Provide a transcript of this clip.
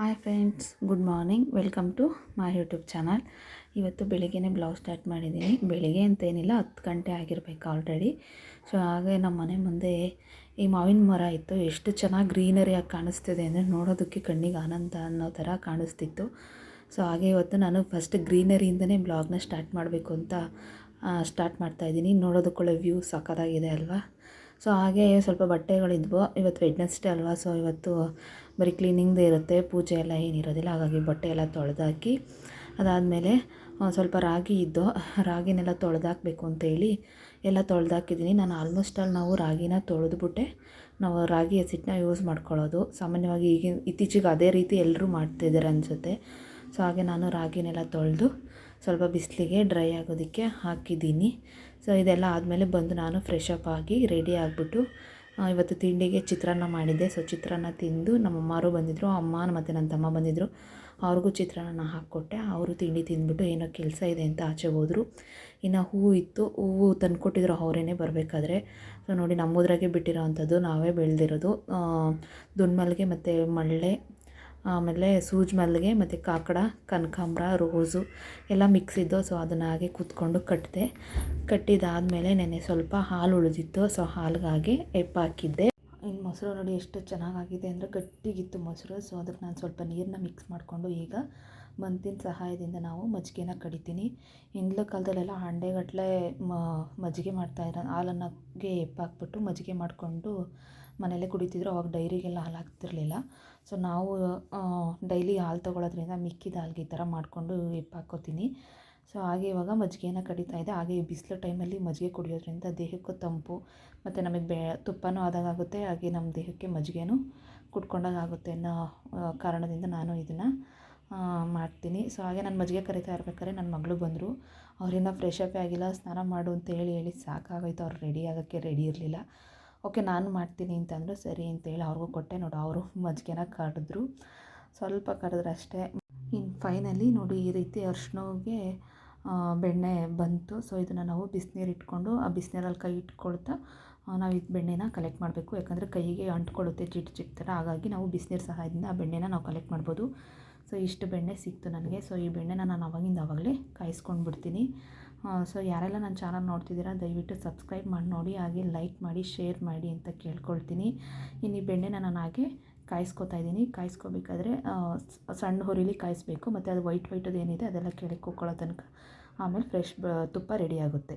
Hi friends, good morning. Welcome to my YouTube channel. ಇವತ್ತು ಬೆಳಿಗ್ಗೆನೇ blouse start ಮಾಡಿದ್ದೀನಿ. ಬೆಳಿಗ್ಗೆ ಅಂತೇನಿಲ್ಲ, 10 ಗಂಟೆ ಆಗಿರಬೇಕು ಆಲ್ರೆಡಿ. ಸೊ ಹಾಗೆ ನಮ್ಮ ಮನೆ ಮುಂದೆ ಈ ಮಾವಿನ ಮರ ಇತ್ತು. ಎಷ್ಟು ಚೆನ್ನಾಗಿ ಗ್ರೀನರಿಯಾಗಿ ಕಾಣಿಸ್ತಿದೆ ಅಂದರೆ ನೋಡೋದಕ್ಕೆ ಕಣ್ಣಿಗೆ ಆನಂದ ಅನ್ನೋ ಥರ ಕಾಣಿಸ್ತಿತ್ತು. ಸೊ ಹಾಗೆ ಇವತ್ತು ನಾನು ಫಸ್ಟ್ ಗ್ರೀನರಿಯಿಂದನೇ ಬ್ಲಾಗ್ನ ಸ್ಟಾರ್ಟ್ ಮಾಡಬೇಕು ಅಂತ ಸ್ಟಾರ್ಟ್ ಮಾಡ್ತಾಯಿದ್ದೀನಿ. ನೋಡೋದಕ್ಕೊಳ್ಳೆ ವ್ಯೂ ಸಕ್ಕತ್ತಾಗಿದೆ ಅಲ್ವಾ. ಸೊ ಹಾಗೆ ಸ್ವಲ್ಪ ಬಟ್ಟೆಗಳಿದ್ವು. ಇವತ್ತು ವೆಡ್ನೆಸ್ಡೇ ಅಲ್ವಾ, ಸೊ ಇವತ್ತು ಬರೀ ಕ್ಲೀನಿಂಗ್ದೇ ಇರುತ್ತೆ, ಪೂಜೆ ಎಲ್ಲ ಏನಿರೋದಿಲ್ಲ. ಹಾಗಾಗಿ ಬಟ್ಟೆ ಎಲ್ಲ ತೊಳೆದಾಕಿ ಅದಾದಮೇಲೆ ಸ್ವಲ್ಪ ರಾಗಿ ಇದ್ದು, ರಾಗಿನೆಲ್ಲ ತೊಳೆದಾಕಬೇಕು ಅಂತೇಳಿ ಎಲ್ಲ ತೊಳೆದಾಕಿದ್ದೀನಿ. ನಾನು ಆಲ್ಮೋಸ್ಟ್ ನಾವು ರಾಗಿನ ತೊಳೆದ್ಬಿಟ್ಟೆ ನಾವು ರಾಗಿ ಹಸಿಟ್ಟನ್ನ ಯೂಸ್ ಮಾಡ್ಕೊಳ್ಳೋದು. ಸಾಮಾನ್ಯವಾಗಿ ಇತ್ತೀಚೆಗೆ ಅದೇ ರೀತಿ ಎಲ್ಲರೂ ಮಾಡ್ತಿದ್ದಾರೆ ಅನಿಸುತ್ತೆ. ಸೊ ಹಾಗೆ ನಾನು ರಾಗಿನೆಲ್ಲ ತೊಳೆದು ಸ್ವಲ್ಪ ಬಿಸಿಲಿಗೆ ಡ್ರೈ ಆಗೋದಕ್ಕೆ ಹಾಕಿದ್ದೀನಿ. ಸೊ ಇದೆಲ್ಲ ಆದಮೇಲೆ ಬಂದು ನಾನು ಫ್ರೆಶ್ ಅಪ್ ಆಗಿ ರೆಡಿ ಆಗಿಬಿಟ್ಟು ಇವತ್ತು ತಿಂಡಿಗೆ ಚಿತ್ರಾನ್ನ ಮಾಡಿದ್ದೆ. ಸೊ ಚಿತ್ರಾನ್ನ ತಿಂದು ನಮ್ಮಮ್ಮರು ಬಂದಿದ್ದರು, ಅಮ್ಮ ಮತ್ತು ನನ್ನ ತಮ್ಮ ಬಂದಿದ್ದರು. ಅವ್ರಿಗೂ ಚಿತ್ರಾನ್ನ ಹಾಕ್ಕೊಟ್ಟೆ. ಅವರು ತಿಂಡಿ ತಿಂದ್ಬಿಟ್ಟು ಏನೋ ಕೆಲಸ ಇದೆ ಅಂತ ಆಚೆ ಹೋದರು. ಇನ್ನು ಹೂವು ಇತ್ತು, ಹೂವು ತಂದುಕೊಟ್ಟಿದ್ರು ಅವರೇನೆ ಬರಬೇಕಾದ್ರೆ. ಸೊ ನೋಡಿ, ನಮ್ಮೂದ್ರಾಗೆ ಬಿಟ್ಟಿರೋ ಅಂಥದ್ದು, ನಾವೇ ಬೆಳೆದಿರೋದು ದುಂಡ್ಮಲ್ಗೆ ಮತ್ತು ಮಳ್ಳೆ, ಆಮೇಲೆ ಸೂಜಿ ಮಲ್ಲಿಗೆ ಮತ್ತು ಕಾಕಡ, ಕನಕಾಂಬರ, ರೋಸು ಎಲ್ಲ ಮಿಕ್ಸ್ ಇದ್ದು. ಸೊ ಅದನ್ನು ಹಾಗೆ ಕೂತ್ಕೊಂಡು ಕಟ್ಟಿದಾದಮೇಲೆ ನೆನ್ನೆ ಸ್ವಲ್ಪ ಹಾಲು ಉಳಿದಿತ್ತು. ಸೊ ಹಾಲಿಗಾಗಿ ಹಾಕಿದ್ದೆ. ಇನ್ನು ಮೊಸರು ನೋಡಿ ಎಷ್ಟು ಚೆನ್ನಾಗಾಗಿದೆ ಅಂದರೆ ಗಟ್ಟಿಗಿತ್ತು ಮೊಸರು. ಸೊ ಅದಕ್ಕೆ ನಾನು ಸ್ವಲ್ಪ ನೀರನ್ನ ಮಿಕ್ಸ್ ಮಾಡಿಕೊಂಡು ಈಗ ಮಂತಿನ ಸಹಾಯದಿಂದ ನಾವು ಮಜ್ಜಿಗೆನ ಕಡಿತೀನಿ. ಹಿಂದಿನ ಕಾಲದಲ್ಲೆಲ್ಲ ಹಂಡೆಗಟ್ಟಲೆ ಮಜ್ಜಿಗೆ ಮಾಡ್ತಾಯಿರೋ ಹಾಲನ್ನಾಗೆ ಹಾಕ್ಬಿಟ್ಟು ಮಜ್ಜಿಗೆ ಮಾಡಿಕೊಂಡು ಮನೆಯಲ್ಲೇ ಕುಡಿತಿದ್ರು. ಅವಾಗ ಡೈರಿಗೆಲ್ಲ ಹಾಲು ಹಾಕ್ತಿರ್ಲಿಲ್ಲ. ಸೊ ನಾವು ಡೈಲಿ ಹಾಲು ತೊಗೊಳೋದ್ರಿಂದ ಮಿಕ್ಕಿದ ಹಾಲ್ಗೆ ಈ ಥರ ಮಾಡಿಕೊಂಡು ಹಾಕ್ಕೋತೀನಿ. ಸೊ ಹಾಗೆ ಇವಾಗ ಮಜ್ಜಿಗೆನ ಕಡಿತಾಯಿದ್ದೆ. ಹಾಗೆ ಬಿಸಿಲು ಟೈಮಲ್ಲಿ ಮಜ್ಜಿಗೆ ಕುಡಿಯೋದ್ರಿಂದ ದೇಹಕ್ಕೂ ತಂಪು ಮತ್ತು ನಮಗೆ ತುಪ್ಪನೂ ಆದಾಗುತ್ತೆ, ಹಾಗೆ ನಮ್ಮ ದೇಹಕ್ಕೆ ಮಜ್ಜಿಗೆನೂ ಕುಡ್ಕೊಂಡಾಗುತ್ತೆ ಅನ್ನೋ ಕಾರಣದಿಂದ ನಾನು ಇದನ್ನು ಮಾಡ್ತೀನಿ. ಸೊ ಹಾಗೆ ನಾನು ಮಜ್ಜಿಗೆ ಕರಿತಾ ಇರ್ಬೇಕಾದ್ರೆ ನನ್ನ ಮಗಳು ಬಂದರು. ಅವರಿಂದ ಫ್ರೆಶ್ ಅಪ್ ಆಗಿಲ್ಲ, ಸ್ನಾನ ಮಾಡು ಅಂತ ಹೇಳಿ ಸಾಕಾಗೋಯ್ತು. ಅವ್ರು ರೆಡಿ ಆಗೋಕ್ಕೆ ರೆಡಿ ಇರಲಿಲ್ಲ. ಓಕೆ ನಾನು ಮಾಡ್ತೀನಿ ಅಂತಂದರು. ಸರಿ ಅಂತೇಳಿ ಅವ್ರಿಗೂ ಕೊಟ್ಟೆ. ನೋಡಿ, ಅವರು ಮಜ್ಜಿಗೆನ ಕರೆದ್ರು, ಸ್ವಲ್ಪ ಕರೆದ್ರೆ ಅಷ್ಟೇ. ಇನ್ನು ಫೈನಲಿ ನೋಡಿ, ಈ ರೀತಿ ಅರ್ಶಿನಗೆ ಬೆಣ್ಣೆ ಬಂತು. ಸೊ ಇದನ್ನು ನಾವು ಬಿಸಿನೀರು ಇಟ್ಕೊಂಡು ಆ ಬಿಸಿನೀರಲ್ಲಿ ಕೈ ಇಟ್ಕೊಳ್ತಾ ನಾವು ಇದು ಬೆಣ್ಣೆನ ಕಲೆಕ್ಟ್ ಮಾಡಬೇಕು. ಯಾಕಂದರೆ ಕೈಗೆ ಅಂಟ್ಕೊಳ್ಳುತ್ತೆ ಜಿಡ್ಡು ಥರ. ಹಾಗಾಗಿ ನಾವು ಬಿಸಿನೀರು ಸಹಾಯದಿಂದ ಆ ಬೆಣ್ಣೆನ ನಾವು ಕಲೆಕ್ಟ್ ಮಾಡ್ಬೋದು. ಸೊ ಇಷ್ಟು ಬೆಣ್ಣೆ ಸಿಕ್ತು ನನಗೆ. ಸೊ ಈ ಬೆಣ್ಣೆನ ನಾನು ಆವಾಗಲೇ ಕಾಯಿಸ್ಕೊಂಡು ಬಿಡ್ತೀನಿ. ಸೊ ಯಾರೆಲ್ಲ ನನ್ನ ಚಾನಲ್ ನೋಡ್ತಿದ್ದೀರಾ ದಯವಿಟ್ಟು ಸಬ್ಸ್ಕ್ರೈಬ್ ಮಾಡಿ ನೋಡಿ, ಹಾಗೆ ಲೈಕ್ ಮಾಡಿ, ಶೇರ್ ಮಾಡಿ ಅಂತ ಕೇಳ್ಕೊಳ್ತೀನಿ. ಇನ್ನು ಈ ಬೆಣ್ಣೆನ ನಾನು ಹಾಗೆ ಕಾಯಿಸ್ಕೊತಾ ಇದ್ದೀನಿ. ಕಾಯಿಸ್ಕೋಬೇಕಾದ್ರೆ ಸಣ್ಣ ಹುರಿಲಿ ಕಾಯಿಸ್ಬೇಕು, ಮತ್ತು ಅದು ವೈಟದು ಏನಿದೆ ಅದೆಲ್ಲ ಕೆಳಗೆ ಕುಕ್ಕೊಳ್ಳೋ ತನಕ. ಆಮೇಲೆ ಫ್ರೆಶ್ ತುಪ್ಪ ರೆಡಿ ಆಗುತ್ತೆ.